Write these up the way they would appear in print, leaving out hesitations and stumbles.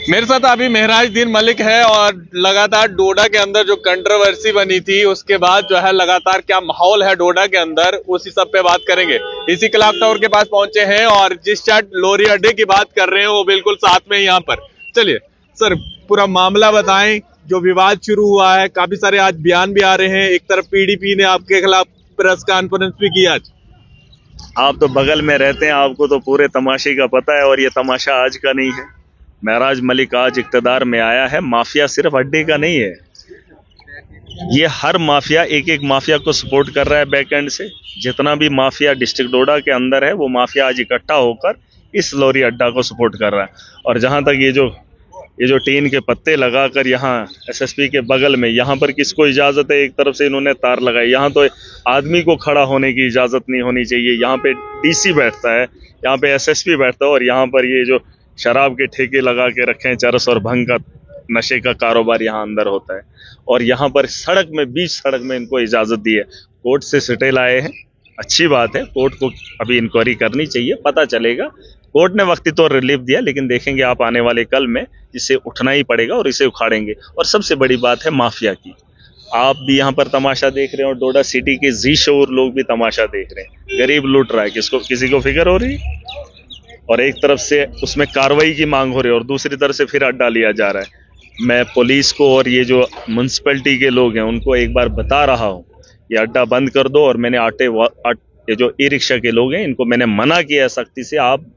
मेरे साथ अभी मेहराजुद्दीन मलिक है और लगातार डोडा के अंदर जो कंट्रोवर्सी बनी थी उसके बाद जो है लगातार क्या माहौल है डोडा के अंदर, उसी सब पे बात करेंगे। इसी क्लॉक टावर के पास पहुंचे हैं और जिस चैट लोरी अड्डे की बात कर रहे हैं वो बिल्कुल साथ में यहाँ पर। चलिए सर, पूरा मामला बताएं। जो विवाद शुरू हुआ है, काफी सारे आज बयान भी आ रहे हैं, एक तरफ पीडीपी ने आपके खिलाफ प्रेस कॉन्फ्रेंस भी की आज। आप तो बगल में रहते हैं, आपको तो पूरे तमाशे का पता है। और ये तमाशा आज का नहीं है। महराज मलिक आज इक्तदार में आया है। माफिया सिर्फ अड्डे का नहीं है, ये हर माफिया एक एक माफिया को सपोर्ट कर रहा है बैक एंड से। जितना भी माफिया डिस्ट्रिक्ट डोडा के अंदर है वो माफिया आज इकट्ठा होकर इस लोरी अड्डा को सपोर्ट कर रहा है। और जहां तक ये जो टीन के पत्ते लगाकर यहाँ एसएसपी के बगल में, यहाँ पर किसको इजाजत है? एक तरफ से इन्होंने तार लगाई। यहाँ तो आदमी को खड़ा होने की इजाजत नहीं होनी चाहिए। यहाँ पे डीसी बैठता है, यहाँ पे एसएसपी बैठता है, और यहाँ पर ये जो शराब के ठेके लगा के रखे हैं, चरस और भंग का नशे का कारोबार यहाँ अंदर होता है। और यहाँ पर सड़क में, बीच सड़क में इनको इजाजत दी है। कोर्ट से सिटे लाए हैं, अच्छी बात है। कोर्ट को अभी इंक्वायरी करनी चाहिए, पता चलेगा। कोर्ट ने वक्ती तौर रिलीफ दिया, लेकिन देखेंगे आप आने वाले कल में इसे उठना ही पड़ेगा और इसे उखाड़ेंगे। और सबसे बड़ी बात है माफिया की। आप भी यहाँ पर तमाशा देख रहे हैं और डोडा सिटी के जी शोर लोग भी तमाशा देख रहे हैं। गरीब लूट रहा है, किसी को फिक्र हो रही है? और एक तरफ से उसमें कार्रवाई की मांग हो रही है और दूसरी तरफ से फिर अड्डा लिया जा रहा है। मैं पुलिस को और ये जो म्यूनसिपैलिटी के लोग हैं उनको एक बार बता रहा हूँ, ये अड्डा बंद कर दो। और मैंने ये जो ई रिक्शा के लोग हैं इनको मैंने मना किया है सख्ती से, आप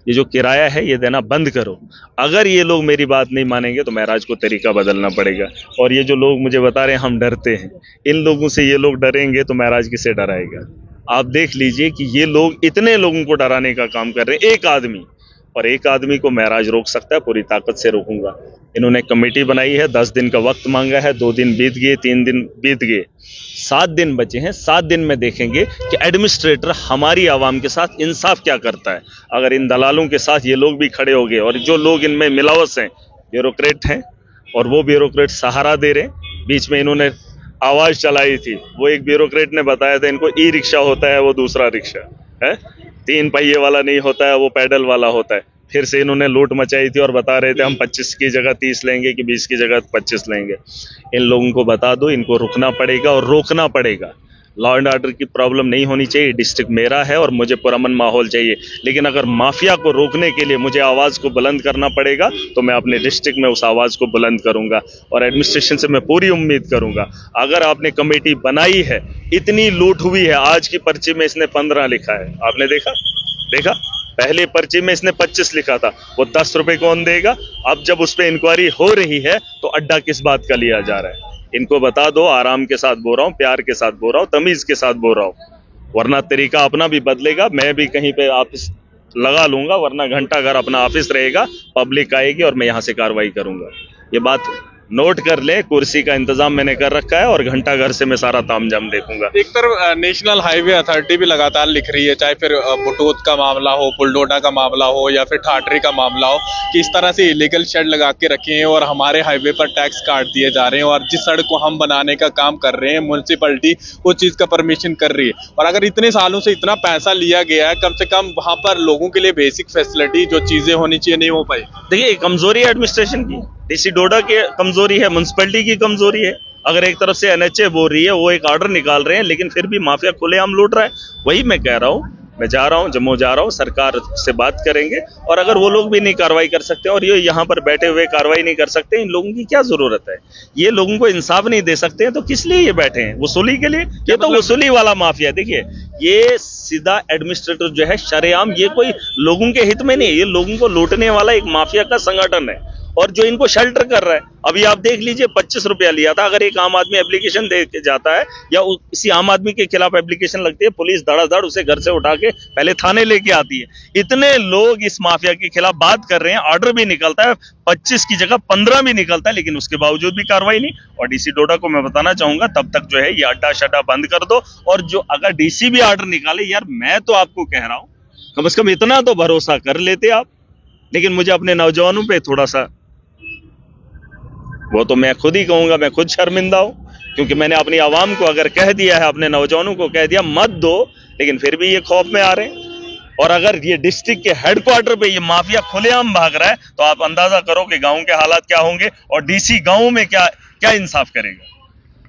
ये जो किराया है ये देना बंद करो। अगर ये लोग मेरी बात नहीं मानेंगे तो महराज को तरीका बदलना पड़ेगा। और ये जो लोग मुझे बता रहे हैं हम डरते हैं, इन लोगों से ये लोग डरेंगे तो महराज किसे डराएगा? आप देख लीजिए कि ये लोग इतने लोगों को डराने का काम कर रहे हैं। एक आदमी, और एक आदमी को महराज रोक सकता है, पूरी ताकत से रोकूंगा। इन्होंने कमेटी बनाई है, 10 दिन का वक्त मांगा है, 2 दिन बीत गए, 3 दिन बीत गए, 7 दिन बचे हैं। 7 दिन में देखेंगे कि एडमिनिस्ट्रेटर हमारी आवाम के साथ इंसाफ क्या करता है। अगर इन दलालों के साथ ये लोग भी खड़े हो गए और जो लोग इनमें मिलावस हैं, ब्यूरोक्रेट हैं, और वो ब्यूरोक्रेट सहारा दे रहे हैं। बीच में इन्होंने आवाज चलाई थी, वो एक ब्यूरोक्रेट ने बताया था इनको ई रिक्शा होता है वो दूसरा रिक्शा है, 3 पहिए वाला नहीं होता है, वो पैडल वाला होता है। फिर से इन्होंने लूट मचाई थी और बता रहे थे हम 25 की जगह 30 लेंगे कि 20 की जगह 25 लेंगे। इन लोगों को बता दो, इनको रुकना पड़ेगा और रोकना पड़ेगा। लॉ एंड ऑर्डर की प्रॉब्लम नहीं होनी चाहिए। डिस्ट्रिक्ट मेरा है और मुझे पुरअमन माहौल चाहिए, लेकिन अगर माफिया को रोकने के लिए मुझे आवाज़ को बुलंद करना पड़ेगा तो मैं अपने डिस्ट्रिक्ट में उस आवाज़ को बुलंद करूंगा। और एडमिनिस्ट्रेशन से मैं पूरी उम्मीद करूंगा, अगर आपने कमेटी बनाई है, इतनी लूट हुई है, आज की पर्ची में इसने 15 लिखा है, आपने देखा पहले पर्ची में इसने 25 लिखा था, वो 10 रुपए कौन देगा? अब जब उस पर इंक्वायरी हो रही है तो अड्डा किस बात का लिया जा रहा है? इनको बता दो, आराम के साथ बोल रहा हूँ, प्यार के साथ बोल रहा हूँ, तमीज के साथ बोल रहा हूँ, वरना तरीका अपना भी बदलेगा। मैं भी कहीं पे ऑफिस लगा लूंगा, वरना घंटा घर अपना ऑफिस रहेगा, पब्लिक आएगी और मैं यहाँ से कार्रवाई करूंगा। ये बात नोट कर ले, कुर्सी का इंतजाम मैंने कर रखा है और घंटा घर से मैं सारा तामझाम देखूंगा। एक तरफ नेशनल हाईवे अथॉरिटी भी लगातार लिख रही है, चाहे फिर बुटोत का मामला हो, पुलडोडा का मामला हो या फिर ठाठरी का मामला हो, कि इस तरह से इलीगल शेड लगा के रखे हैं और हमारे हाईवे पर टैक्स काट दिए जा रहे हैं। और जिस सड़क को हम बनाने का काम कर रहे हैं, म्यूनसिपैलिटी वो चीज का परमिशन कर रही है। और अगर इतने सालों से इतना पैसा लिया गया है, कम से कम वहां पर लोगों के लिए बेसिक फैसिलिटी जो चीजें होनी चाहिए नहीं हो पाई। देखिए, कमजोरी है एडमिनिस्ट्रेशन की, डीसी डोडा की कमजोरी है, म्यूनसिपैलिटी की कमजोरी है। अगर एक तरफ से एनएचए बोल रही है, वो एक ऑर्डर निकाल रहे हैं, लेकिन फिर भी माफिया खुलेआम लूट रहा है। वही मैं कह रहा हूँ, मैं जा रहा हूँ जम्मू, जा रहा हूँ, सरकार से बात करेंगे। और अगर वो लोग भी नहीं कार्रवाई कर सकते और ये यहाँ पर बैठे हुए कार्रवाई नहीं कर सकते, इन लोगों की क्या जरूरत है? ये लोगों को इंसाफ नहीं दे सकते हैं तो किस लिए ये बैठे हैं? वसूली के लिए? ये तो वसूली वाला माफिया। देखिए, ये सीधा एडमिनिस्ट्रेटर जो है शरेआम, ये कोई लोगों के हित में नहीं, ये लोगों को लूटने वाला एक माफिया का संगठन है और जो इनको शेल्टर कर रहा है। अभी आप देख लीजिए, 25 रुपया लिया था। अगर एक आम आदमी एप्लीकेशन दे के जाता है या किसी आम आदमी के खिलाफ एप्लीकेशन लगती है, पुलिस धड़ाधड़ उसे घर से उठा के पहले थाने लेके आती है। इतने लोग इस माफिया के खिलाफ बात कर रहे हैं, ऑर्डर भी निकलता है, 25 की जगह 15 भी निकलता है, लेकिन उसके बावजूद भी कार्रवाई नहीं। और डीसी डोडा को मैं बताना चाहूंगा, तब तक जो है ये अड्डा शड्डा बंद कर दो। और जो अगर डीसी भी ऑर्डर निकाले, यार मैं तो आपको कह रहा हूं, कम से कम इतना तो भरोसा कर लेते आप। लेकिन मुझे अपने नौजवानों पे थोड़ा सा, वो तो मैं खुद ही कहूंगा, मैं खुद शर्मिंदा हूं, क्योंकि मैंने अपनी आवाम को अगर कह दिया है, अपने नौजवानों को कह दिया मत दो, लेकिन फिर भी ये खौफ में आ रहे हैं। और अगर ये डिस्ट्रिक्ट के हेडक्वार्टर पे ये माफिया खुलेआम भाग रहा है तो आप अंदाजा करो कि गांव के हालात क्या होंगे और डीसी गांव में क्या क्या इंसाफ करेगा।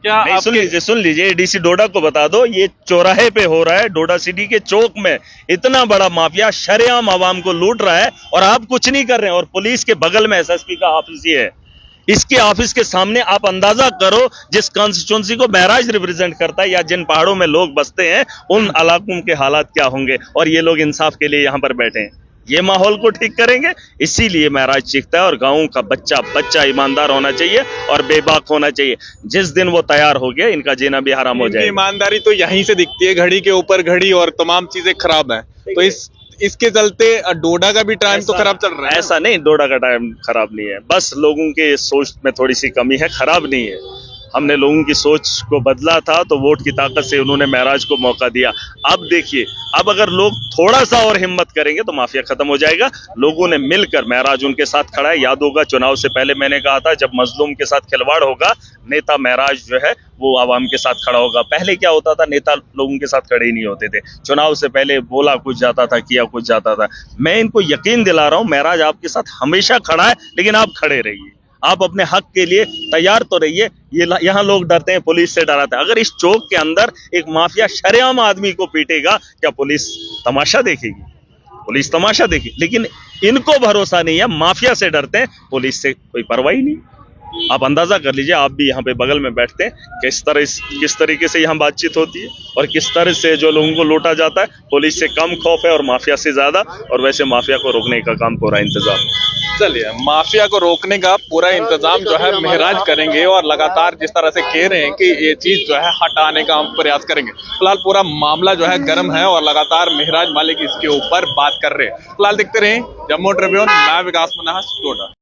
क्या नहीं, सुन लीजिए डीसी डोडा को बता दो, ये चौराहे पे हो रहा है, डोडा सिटी के चौक में इतना बड़ा माफिया शरेआम आवाम को लूट रहा है और आप कुछ नहीं कर रहे हैं। और पुलिस के बगल में एसएसपी का ऑफिस ही है, इसके ऑफिस के सामने आप अंदाजा करो जिस कॉन्स्टिट्यूंसी को महराज रिप्रेजेंट करता है या जिन पहाड़ों में लोग बसते हैं उन इलाकों के हालात क्या होंगे। और ये लोग इंसाफ के लिए यहाँ पर बैठे हैं, ये माहौल को ठीक करेंगे। इसीलिए महराज चीखता है और गांव का बच्चा ईमानदार होना चाहिए और बेबाक होना चाहिए। जिस दिन वो तैयार हो गया इनका जीना भी हराम हो जाएगा। ईमानदारी तो यहीं से दिखती है, घड़ी के ऊपर घड़ी और तमाम चीजें खराब हैं। तो इसके चलते डोडा का भी टाइम तो खराब चल रहा है। ऐसा नहीं, डोडा का टाइम खराब नहीं है, बस लोगों के सोच में थोड़ी सी कमी है, खराब नहीं है। हमने लोगों की सोच को बदला था तो वोट की ताकत से उन्होंने महराज को मौका दिया। अब देखिए, अब अगर लोग थोड़ा सा और हिम्मत करेंगे तो माफिया खत्म हो जाएगा। लोगों ने मिलकर, महराज उनके साथ खड़ा है। याद होगा चुनाव से पहले मैंने कहा था जब मजलूम के साथ खिलवाड़ होगा नेता महराज जो है वो आवाम के साथ खड़ा होगा। पहले क्या होता था, नेता लोगों के साथ खड़े ही नहीं होते थे। चुनाव से पहले बोला कुछ जाता था, किया कुछ जाता था। मैं इनको यकीन दिला रहा हूं महराज आपके साथ हमेशा खड़ा है, लेकिन आप खड़े रहिए, आप अपने हक के लिए तैयार तो रहिए। यहाँ लोग डरते हैं, पुलिस से डराते हैं। अगर इस चौक के अंदर एक माफिया शरेआम आदमी को पीटेगा, क्या पुलिस तमाशा देखेगी? पुलिस तमाशा देखेगी, लेकिन इनको भरोसा नहीं है, माफिया से डरते हैं, पुलिस से कोई परवाह ही नहीं। आप अंदाजा कर लीजिए, आप भी यहाँ पे बगल में बैठते हैं, किस तरीके से यहाँ बातचीत होती है और किस तरह से जो लोगों को लूटा जाता है। पुलिस से कम खौफ है और माफिया से ज्यादा, और वैसे माफिया को रोकने का काम पूरा इंतजाम। चलिए, माफिया को रोकने का पूरा इंतजाम जो है महराज करेंगे और लगातार जिस तरह से कह रहे हैं कि ये चीज जो है हटाने का हम प्रयास करेंगे। फिलहाल पूरा मामला जो है गर्म है और लगातार महराज मालिक इसके ऊपर बात कर रहे हैं। फिलहाल देखते रहे जम्मू ट्रिब्यून, मैं विकास मन्हास, डोडा।